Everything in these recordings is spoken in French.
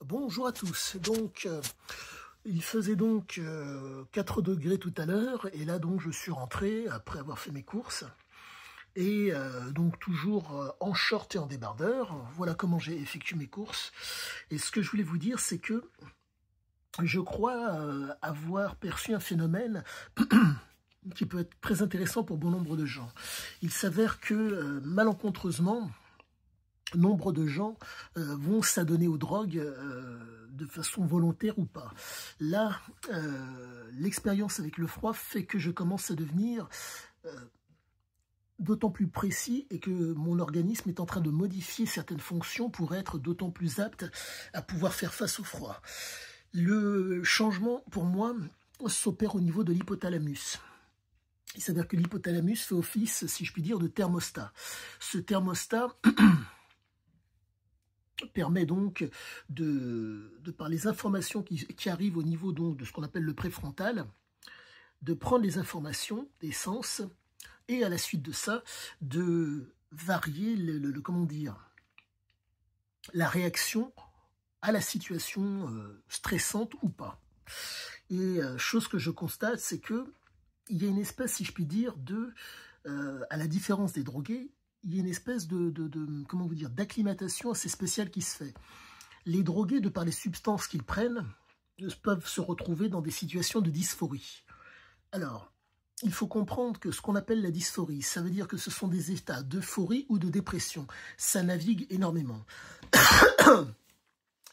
Bonjour à tous. Donc, il faisait donc 4 degrés tout à l'heure, et là donc je suis rentré après avoir fait mes courses, et donc toujours en short et en débardeur. Voilà comment j'ai effectué mes courses. Et ce que je voulais vous dire, c'est que je crois avoir perçu un phénomène qui peut être très intéressant pour bon nombre de gens. Il s'avère que malencontreusement, nombre de gens vont s'adonner aux drogues de façon volontaire ou pas. Là, l'expérience avec le froid fait que je commence à devenir d'autant plus précis et que mon organisme est en train de modifier certaines fonctions pour être d'autant plus apte à pouvoir faire face au froid. Le changement, pour moi, s'opère au niveau de l'hypothalamus. Il s'avère que l'hypothalamus fait office, si je puis dire, de thermostat. Ce thermostat permet donc de par les informations qui arrivent au niveau donc de ce qu'on appelle le préfrontal, de prendre les informations des sens et à la suite de ça, de varier comment dire, la réaction à la situation stressante ou pas. Et chose que je constate, c'est que il y a une espèce, si je puis dire, à la différence des drogués, il y a une espèce comment vous dire, d'acclimatation assez spéciale qui se fait. Les drogués, de par les substances qu'ils prennent, peuvent se retrouver dans des situations de dysphorie. Alors, il faut comprendre que ce qu'on appelle la dysphorie, ça veut dire que ce sont des états d'euphorie ou de dépression. Ça navigue énormément.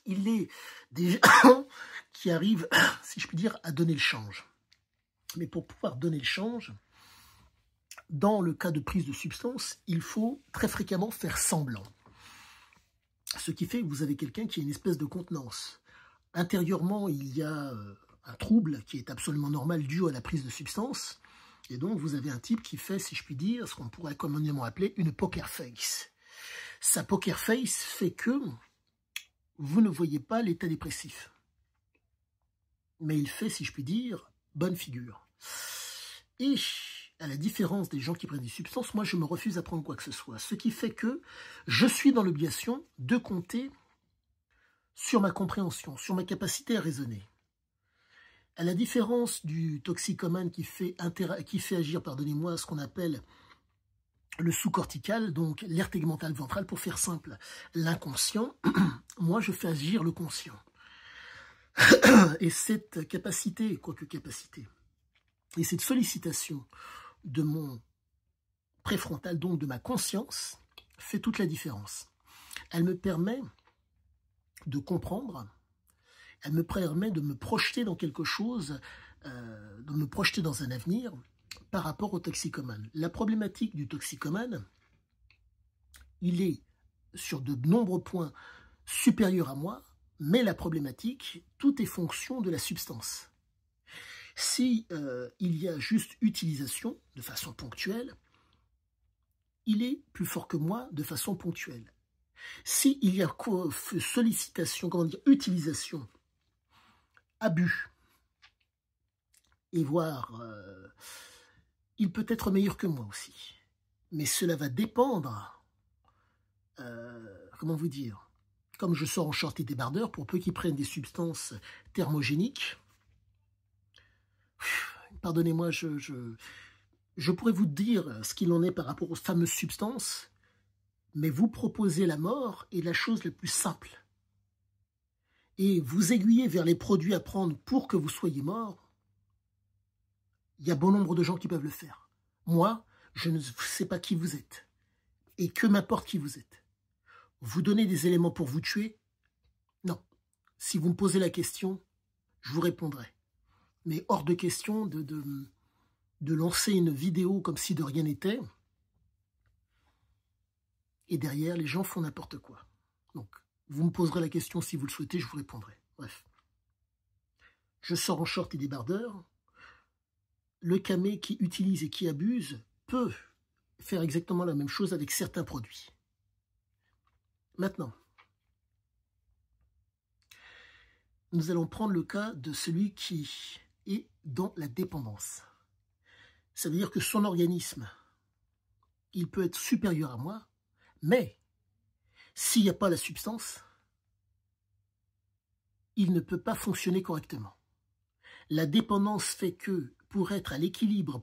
Il est des gens qui arrivent, si je puis dire, à donner le change. Mais pour pouvoir donner le change, dans le cas de prise de substance, il faut très fréquemment faire semblant. Ce qui fait que vous avez quelqu'un qui a une espèce de contenance. Intérieurement, il y a un trouble qui est absolument normal dû à la prise de substance. Et donc, vous avez un type qui fait, si je puis dire, ce qu'on pourrait communément appeler une poker face. Sa poker face fait que vous ne voyez pas l'état dépressif. Mais il fait, si je puis dire, bonne figure. Et à la différence des gens qui prennent des substances, moi, je me refuse à prendre quoi que ce soit. Ce qui fait que je suis dans l'obligation de compter sur ma compréhension, sur ma capacité à raisonner. À la différence du toxicomane qui fait agir, pardonnez-moi, ce qu'on appelle le sous-cortical, donc l'aire tegmentale ventrale, pour faire simple, l'inconscient, moi, je fais agir le conscient. Et cette capacité, et cette sollicitation de mon préfrontal, donc de ma conscience, fait toute la différence. Elle me permet de comprendre, elle me permet de me projeter dans quelque chose, de me projeter dans un avenir par rapport au toxicomane. La problématique du toxicomane, il est sur de nombreux points supérieur à moi, mais la problématique, tout est fonction de la substance. Si il y a juste utilisation de façon ponctuelle, il est plus fort que moi de façon ponctuelle. Si il y a sollicitation, comment dire, utilisation, abus, et voire, il peut être meilleur que moi aussi. Mais cela va dépendre, comment vous dire, comme je sors en short et débardeur, pour peu qu'ils prennent des substances thermogéniques, pardonnez-moi, je pourrais vous dire ce qu'il en est par rapport aux fameuses substances, mais vous proposer la mort est la chose la plus simple. Et vous aiguiller vers les produits à prendre pour que vous soyez mort, il y a bon nombre de gens qui peuvent le faire. Moi, je ne sais pas qui vous êtes. Et que m'importe qui vous êtes. Vous donnez des éléments pour vous tuer? Non. Si vous me posez la question, je vous répondrai. Mais hors de question de lancer une vidéo comme si de rien n'était. Et derrière, les gens font n'importe quoi. Donc, vous me poserez la question si vous le souhaitez, je vous répondrai. Bref. Je sors en short et débardeur. Le camé qui utilise et qui abuse peut faire exactement la même chose avec certains produits. Maintenant, nous allons prendre le cas de celui qui est dans la dépendance. Ça veut dire que son organisme, il peut être supérieur à moi, mais s'il n'y a pas la substance, il ne peut pas fonctionner correctement. La dépendance fait que, pour être à l'équilibre,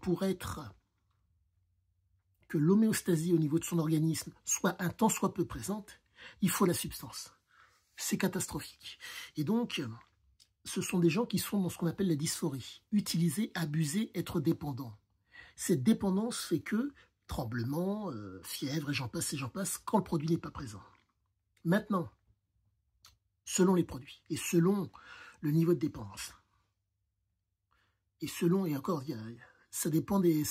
que l'homéostasie au niveau de son organisme soit un tant soit peu présente, il faut la substance. C'est catastrophique. Et donc, ce sont des gens qui sont dans ce qu'on appelle la dysphorie. Utiliser, abuser, être dépendant. Cette dépendance fait que tremblement, fièvre, et j'en passe, quand le produit n'est pas présent. Maintenant, selon les produits et selon le niveau de dépendance, et selon, et encore, ça dépend des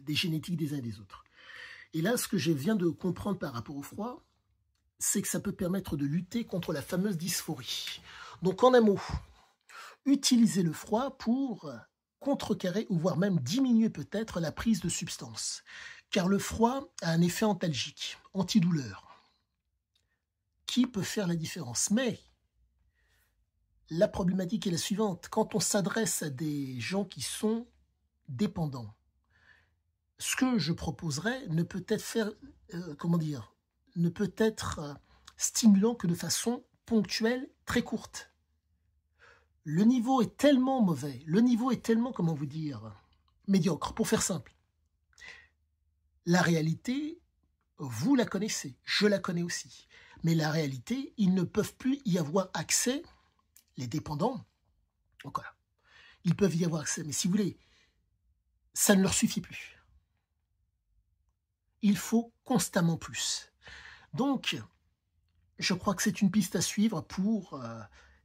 génétiques des uns et des autres. Et là, ce que je viens de comprendre par rapport au froid, c'est que ça peut permettre de lutter contre la fameuse dysphorie. Donc, en un mot, utiliser le froid pour contrecarrer ou voire même diminuer peut-être la prise de substances. Car le froid a un effet antalgique, antidouleur, qui peut faire la différence. Mais la problématique est la suivante. Quand on s'adresse à des gens qui sont dépendants, ce que je proposerais ne peut être stimulant que de façon ponctuelle, très courte. Le niveau est tellement mauvais, le niveau est tellement, médiocre, pour faire simple. La réalité, vous la connaissez, je la connais aussi. Mais la réalité, ils ne peuvent plus y avoir accès, les dépendants, donc voilà, ils peuvent y avoir accès, mais si vous voulez, ça ne leur suffit plus. Il faut constamment plus. Donc, je crois que c'est une piste à suivre pour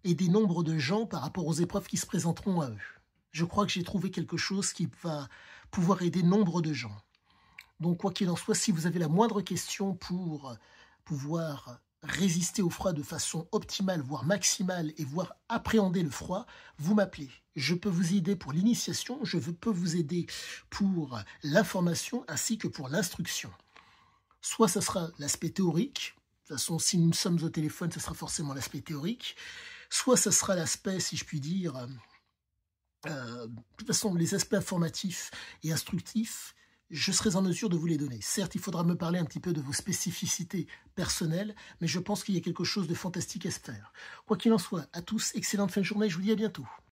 aider nombre de gens par rapport aux épreuves qui se présenteront à eux. Je crois que j'ai trouvé quelque chose qui va pouvoir aider nombre de gens. Donc, quoi qu'il en soit, si vous avez la moindre question pour pouvoir résister au froid de façon optimale, voire maximale, et voire appréhender le froid, vous m'appelez. Je peux vous aider pour l'initiation, je peux vous aider pour l'information, ainsi que pour l'instruction. Soit ça sera l'aspect théorique, de toute façon, si nous sommes au téléphone, ce sera forcément l'aspect théorique, soit ça sera l'aspect, si je puis dire, de toute façon, les aspects informatifs et instructifs, je serai en mesure de vous les donner. Certes, il faudra me parler un petit peu de vos spécificités personnelles, mais je pense qu'il y a quelque chose de fantastique à se faire. Quoi qu'il en soit, à tous, excellente fin de journée, je vous dis à bientôt.